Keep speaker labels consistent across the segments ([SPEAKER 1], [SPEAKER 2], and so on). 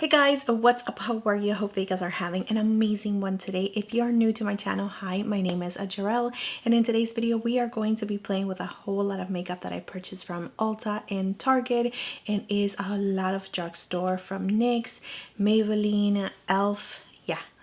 [SPEAKER 1] Hey guys, what's up? How are you? I hope that you guys are having an amazing one today. If you are new to my channel, hi, my name is GEREL, and in today's video we are going to be playing with a whole lot of makeup that I purchased from Ulta and Target, and is a lot of drugstore from NYX, Maybelline, e.l.f.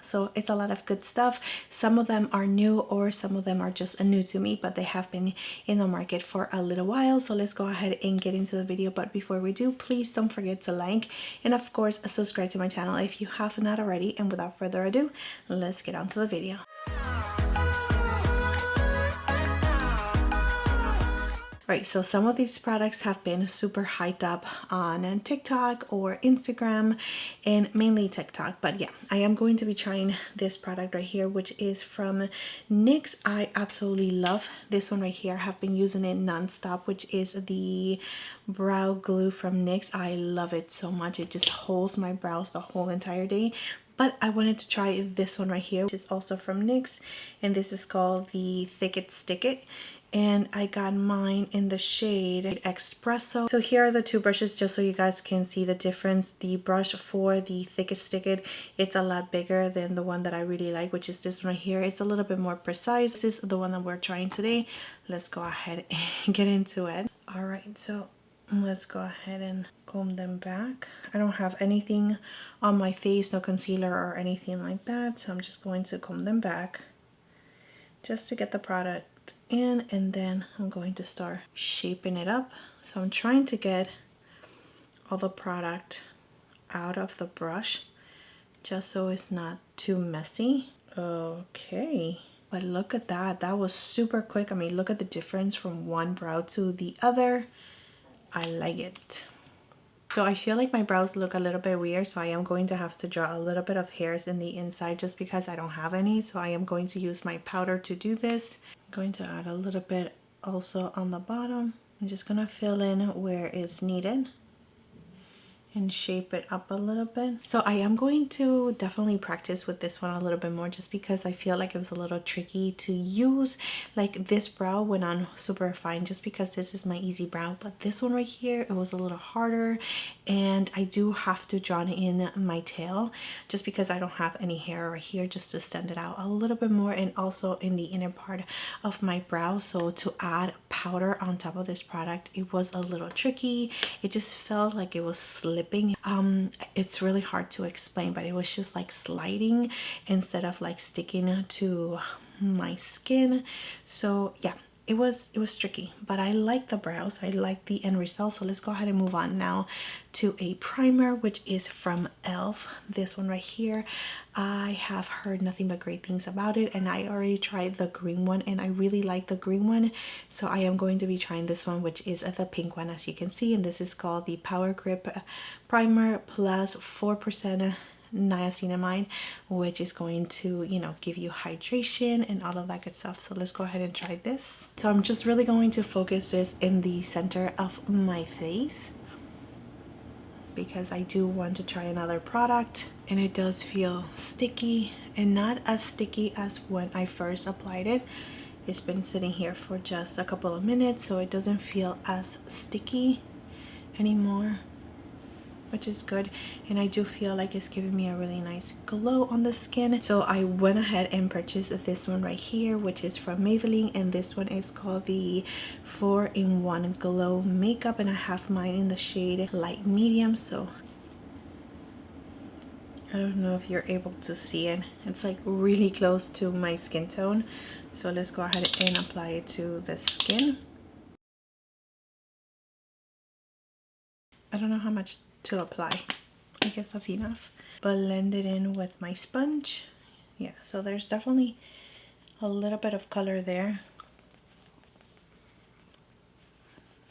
[SPEAKER 1] So it's a lot of good stuff. Some of them are new or some of them are just new to me, but they have been in the market for a little while. So let's go ahead and get into the video. But before we do, please don't forget to like and of course subscribe to my channel if you have not already. And without further ado, let's get on to the video. Right, so some of these products have been super hyped up on TikTok or Instagram, and mainly TikTok. But yeah, I am going to be trying this product right here, which is from NYX. I absolutely love this one right here. I have been using it non-stop, which is the brow glue from NYX. I love it so much. It just holds my brows the whole entire day. But I wanted to try this one right here, which is also from NYX, and this is called the Thick It Stick It. And I got mine in the shade Espresso. So here are the two brushes just so you guys can see the difference. The brush for the Thick It Stick It, it's a lot bigger than the one that I really like, which is this one right here. It's a little bit more precise. This is the one that we're trying today. Let's go ahead and get into it. All right, so let's go ahead and comb them back. I don't have anything on my face, no concealer or anything like that. So I'm just going to comb them back just to get the product in, and then I'm going to start shaping it up. So I'm trying to get all the product out of the brush just so it's not too messy. Okay, but look at that. That was super quick. I mean, look at the difference from one brow to the other. I like it. So I feel like my brows look a little bit weird, so I am going to have to draw a little bit of hairs in the inside just because I don't have any. So I am going to use my powder to do this. I'm going to add a little bit also on the bottom. I'm just going to fill in where it's needed and shape it up a little bit. So I am going to definitely practice with this one a little bit more just because I feel like it was a little tricky to use. Like this brow went on super fine just because this is my easy brow, but this one right here, it was a little harder, and I do have to draw in my tail just because I don't have any hair right here, just to stand it out a little bit more, and also in the inner part of my brow. So to add powder on top of this product, it was a little tricky. It just felt like it was slipping. It's really hard to explain, but it was just like sliding instead of like sticking to my skin. So yeah, it was tricky, but I like the brows. I like the end result. So let's go ahead and move on now to a primer, which is from e.l.f. This one right here, I have heard nothing but great things about it, and I already tried the green one and I really like the green one. So I am going to be trying this one, which is the pink one, as you can see, and this is called the Power Grip Primer plus 4% niacinamide, which is going to, you know, give you hydration and all of that good stuff. So let's go ahead and try this. So I'm just really going to focus this in the center of my face because I do want to try another product, and it does feel sticky, and not as sticky as when I first applied it. It's been sitting here for just a couple of minutes, so it doesn't feel as sticky anymore, which is good. And I do feel like it's giving me a really nice glow on the skin. So I went ahead and purchased this one right here, which is from Maybelline, and this one is called the 4-in-1 Glow Makeup, and I have mine in the shade light medium. So I don't know if you're able to see it. It's like really close to my skin tone. So let's go ahead and apply it to the skin. I don't know how much to apply. I guess that's enough. Blend it in with my sponge. Yeah, so there's definitely a little bit of color there.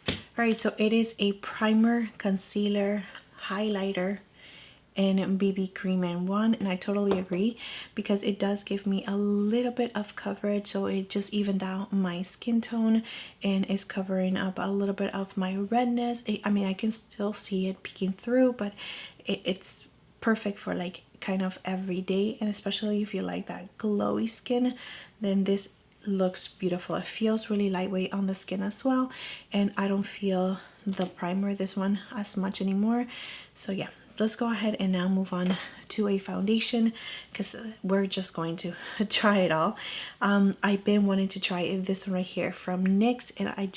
[SPEAKER 1] All right, so it is a primer, concealer, highlighter, and BB cream in one, and I totally agree because it does give me a little bit of coverage, so it just evened out my skin tone and is covering up a little bit of my redness. I mean, I can still see it peeking through, but it's perfect for like kind of every day, and especially if you like that glowy skin, then this looks beautiful. It feels really lightweight on the skin as well, and I don't feel the primer, this one, as much anymore. So yeah, let's go ahead and now move on to a foundation, because we're just going to try it all. I've been wanting to try this one right here from NYX, and I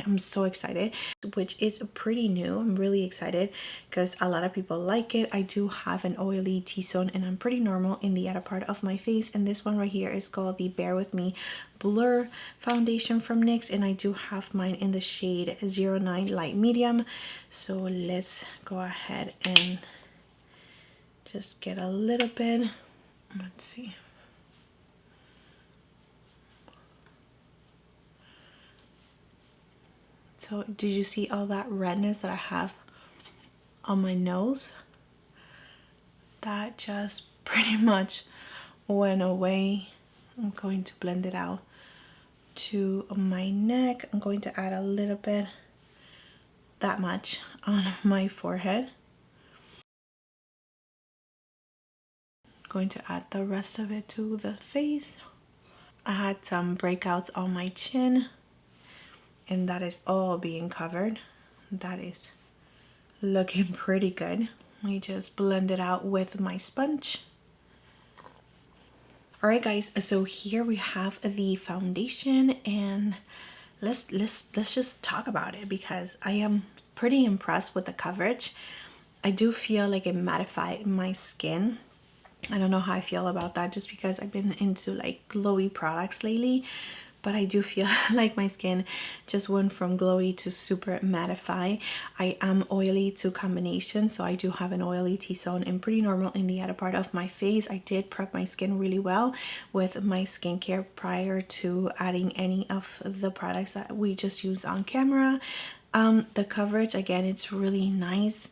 [SPEAKER 1] am so excited, which is pretty new. I'm really excited because a lot of people like it. I do have an oily T-zone and I'm pretty normal in the outer part of my face, and this one right here is called the Bear With Me Blur Foundation from NYX, and I do have mine in the shade 09 Light Medium. So let's go ahead and just get a little bit. Let's see. So did you see all that redness that I have on my nose? That just pretty much went away. I'm going to blend it out to my neck. I'm going to add a little bit, that much, on my forehead. Going to add the rest of it to the face. I had some breakouts on my chin, and that is all being covered. That is looking pretty good. Let me just blend it out with my sponge. All right, guys, so here we have the foundation, and let's just talk about it because I am pretty impressed with the coverage. I do feel like it mattified my skin. I don't know how I feel about that, just because I've been into like glowy products lately, but I do feel like my skin just went from glowy to super mattify. I am oily to combination, so I do have an oily T-zone and pretty normal in the outer part of my face. I did prep my skin really well with my skincare prior to adding any of the products that we just use on camera. The coverage, again, it's really nice,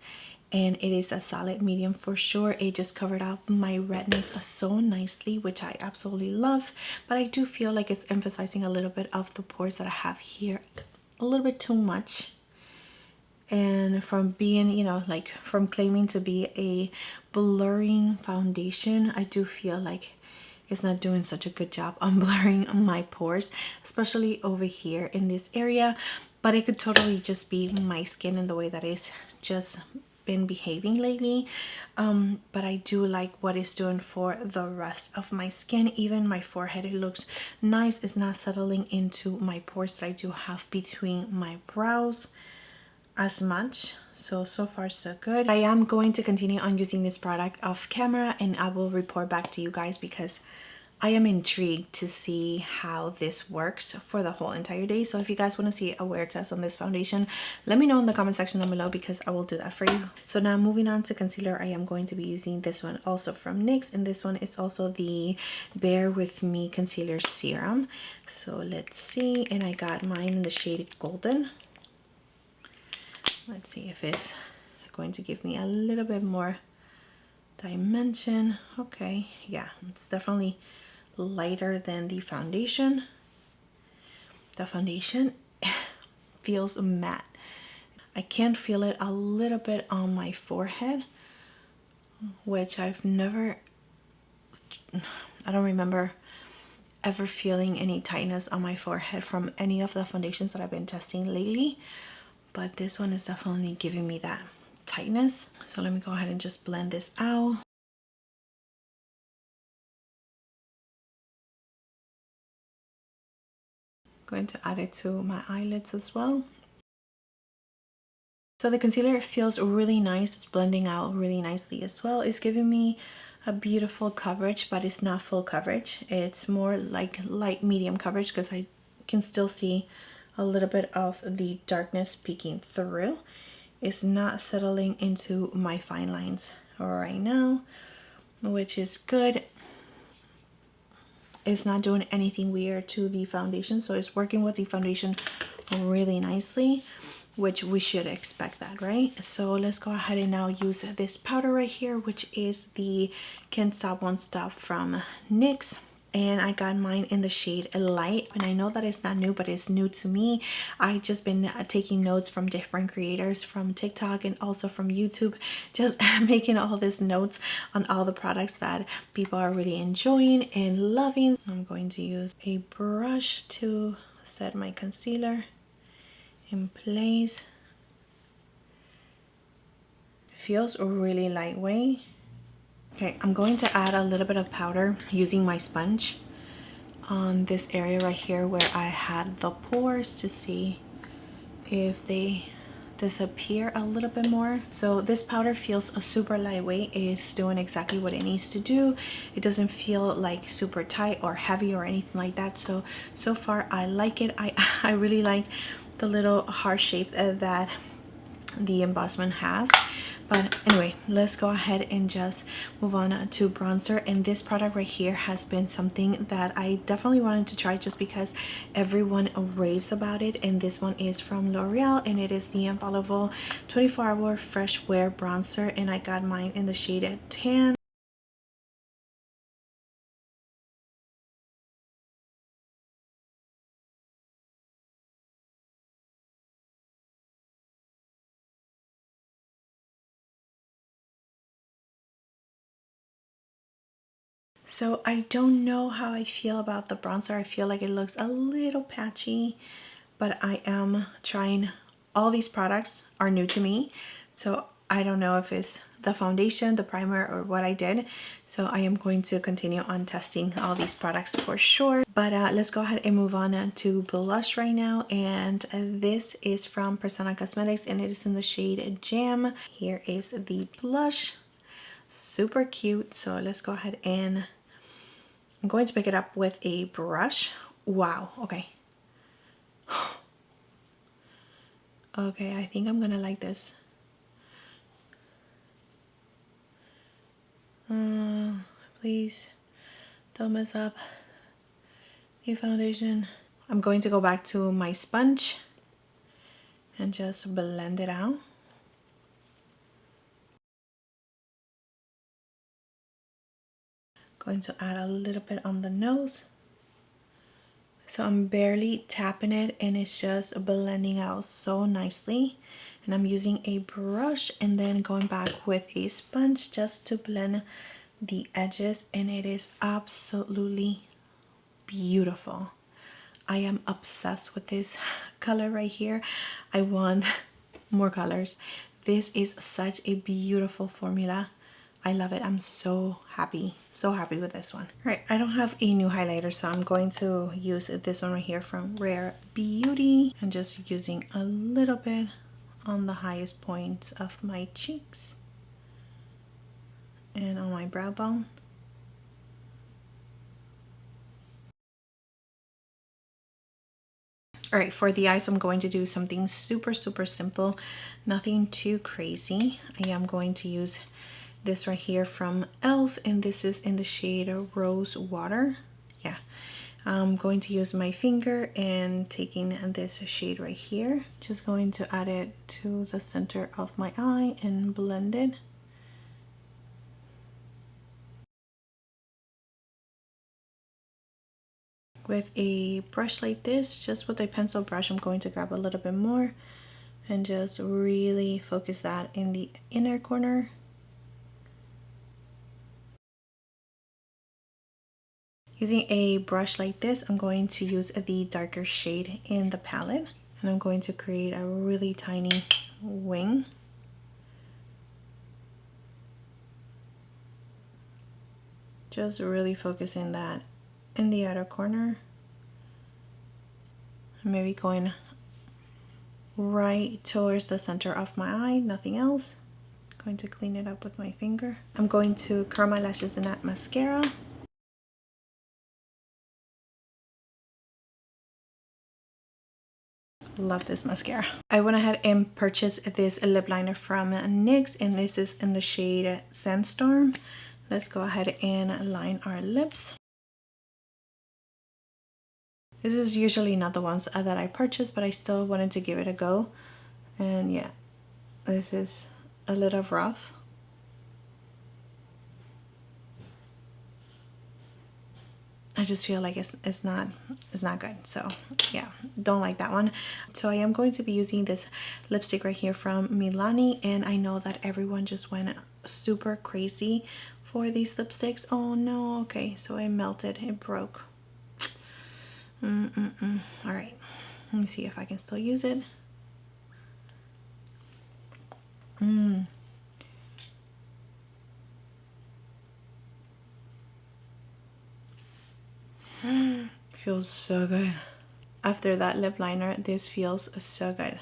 [SPEAKER 1] and it is a solid medium for sure. It just covered up my redness so nicely, which I absolutely love, but I do feel like it's emphasizing a little bit of the pores that I have here a little bit too much. And from being, you know, like from claiming to be a blurring foundation, I do feel like it's not doing such a good job on blurring my pores, especially over here in this area. But it could totally just be my skin and the way that it's just been behaving lately. But I do like what it's doing for the rest of my skin. Even my forehead, it looks nice. It's not settling into my pores that I do have between my brows as much. So far so good. I am going to continue on using this product off camera, and I will report back to you guys because I am intrigued to see how this works for the whole entire day. So if you guys want to see a wear test on this foundation, let me know in the comment section down below because I will do that for you. So now moving on to concealer, I am going to be using this one also from NYX, and this one is also the Bear With Me Concealer Serum. So let's see, and I got mine in the shade Golden. Let's see if it's going to give me a little bit more dimension. Okay, yeah, it's definitely lighter than the foundation. The foundation feels matte. I can feel it a little bit on my forehead, which I don't remember ever feeling any tightness on my forehead from any of the foundations that I've been testing lately, but this one is definitely giving me that tightness. So let me go ahead and just blend this out. Going to add it to my eyelids as well. So the concealer feels really nice. It's blending out really nicely as well. It's giving me a beautiful coverage, but it's not full coverage. It's more like light medium coverage because I can still see a little bit of the darkness peeking through. It's not settling into my fine lines right now, which is good. It's not doing anything weird to the foundation, so it's working with the foundation really nicely, which we should expect that, right? So let's go ahead and now use this powder right here, which is the Can't Stop Won't Stop from NYX. And I got mine in the shade Light, and I know that it's not new, but it's new to me. I just been taking notes from different creators from TikTok and also from YouTube, just making all this notes on all the products that people are really enjoying and loving. I'm going to use a brush to set my concealer in place. Feels really lightweight. Okay, I'm going to add a little bit of powder using my sponge on this area right here where I had the pores to see if they disappear a little bit more. So this powder feels super lightweight. It's doing exactly what it needs to do. It doesn't feel like super tight or heavy or anything like that. So far I like it. I really like the little heart shape that the embossment has. But anyway, let's go ahead and just move on to bronzer. And this product right here has been something that I definitely wanted to try just because everyone raves about it. And this one is from L'Oreal, and it is the Infallible 24-hour fresh wear bronzer, and I got mine in the shade tan. So I don't know how I feel about the bronzer. I feel like it looks a little patchy, but I am trying. All these products are new to me, so I don't know if it's the foundation, the primer, or what I did. So I am going to continue on testing all these products for sure. But let's go ahead and move on to blush right now. And this is from Persona Cosmetics, and it is in the shade Jam. Here is the blush. Super cute. So let's go ahead and I'm going to pick it up with a brush. Wow, okay. Okay, I think I'm gonna like this. Please don't mess up the foundation. I'm going to go back to my sponge and just blend it out. Going to add a little bit on the nose. So I'm barely tapping it and it's just blending out so nicely. And I'm using a brush and then going back with a sponge just to blend the edges, and it is absolutely beautiful. I am obsessed with this color right here. I want more colors. This is such a beautiful formula. I love it. I'm so happy with this one. All right, I don't have a new highlighter, so I'm going to use this one right here from Rare Beauty, and just using a little bit on the highest points of my cheeks and on my brow bone. All right, for the eyes, I'm going to do something super simple, nothing too crazy. I am going to use this right here from e.l.f. and this is in the shade Rose Water. Yeah, I'm going to use my finger and taking this shade right here, just going to add it to the center of my eye and blend it. With a brush like this, just with a pencil brush, I'm going to grab a little bit more and just really focus that in the inner corner. Using a brush like this, I'm going to use the darker shade in the palette, and I'm going to create a really tiny wing. Just really focusing that in the outer corner. Maybe going right towards the center of my eye, nothing else. Going to clean it up with my finger. I'm going to curl my lashes in that mascara. Love this mascara. I went ahead and purchased this lip liner from NYX, and this is in the shade Sandstorm. Let's go ahead and line our lips. This is usually not the ones that I purchase, but I still wanted to give it a go. And yeah, this is a little rough. I just feel like it's not good. So yeah, don't like that one. So I am going to be using this lipstick right here from Milani, and I know that everyone just went super crazy for these lipsticks. Oh no, okay, so it melted, it broke. All right, let me see if I can still use it. Feels so good. After that lip liner, this feels so good.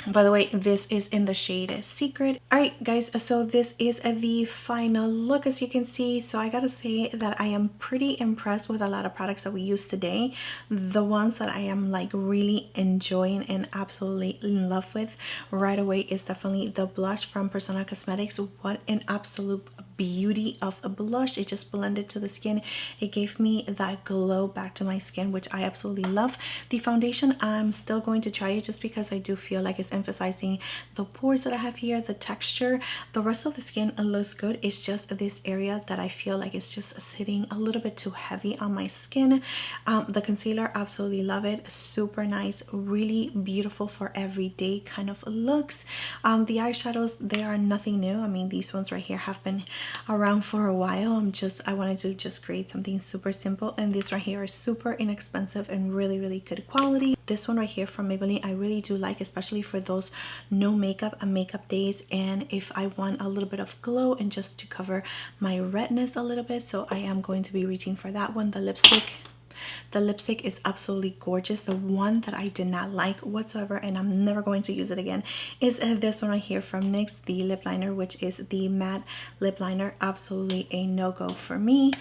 [SPEAKER 1] By the way, this is in the shade Secret. Alright guys, so this is the final look, as you can see. So I gotta say that I am pretty impressed with a lot of products that we used today. The ones that I am like really enjoying and absolutely in love with right away is definitely the blush from Persona Cosmetics. What an absolute beauty of a blush. It just blended to the skin. It gave me that glow back to my skin, which I absolutely love. The foundation, I'm still going to try it just because I do feel like it's emphasizing the pores that I have here, the texture. The rest of the skin looks good. It's just this area that I feel like it's just sitting a little bit too heavy on my skin. The concealer, absolutely love it. Super nice, really beautiful for everyday kind of looks. The eyeshadows, they are nothing new. I mean, these ones right here have been around for a while. I wanted to just create something super simple, and this right here is super inexpensive and really good quality. This one right here from Maybelline I really do like, especially for those no makeup and makeup days, and if I want a little bit of glow and just to cover my redness a little bit. So I am going to be reaching for that one. The lipstick is absolutely gorgeous. The one that I did not like whatsoever, and I'm never going to use it again, is this one right here from NYX, the lip liner, which is the matte lip liner. Absolutely a no-go for me.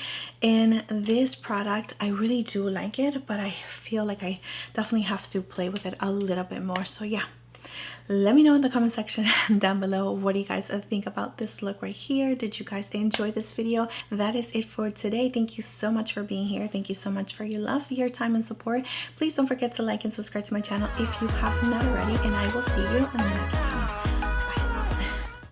[SPEAKER 1] And this product, I really do like it, but I feel like I definitely have to play with it a little bit more. So yeah, let me know in the comment section down below, what do you guys think about this look right here? Did you guys enjoy this video? That is it for today. Thank you so much for being here. Thank you so much for your love, your time, and support. Please don't forget to like and subscribe to my channel if you have not already, and I will see you next time.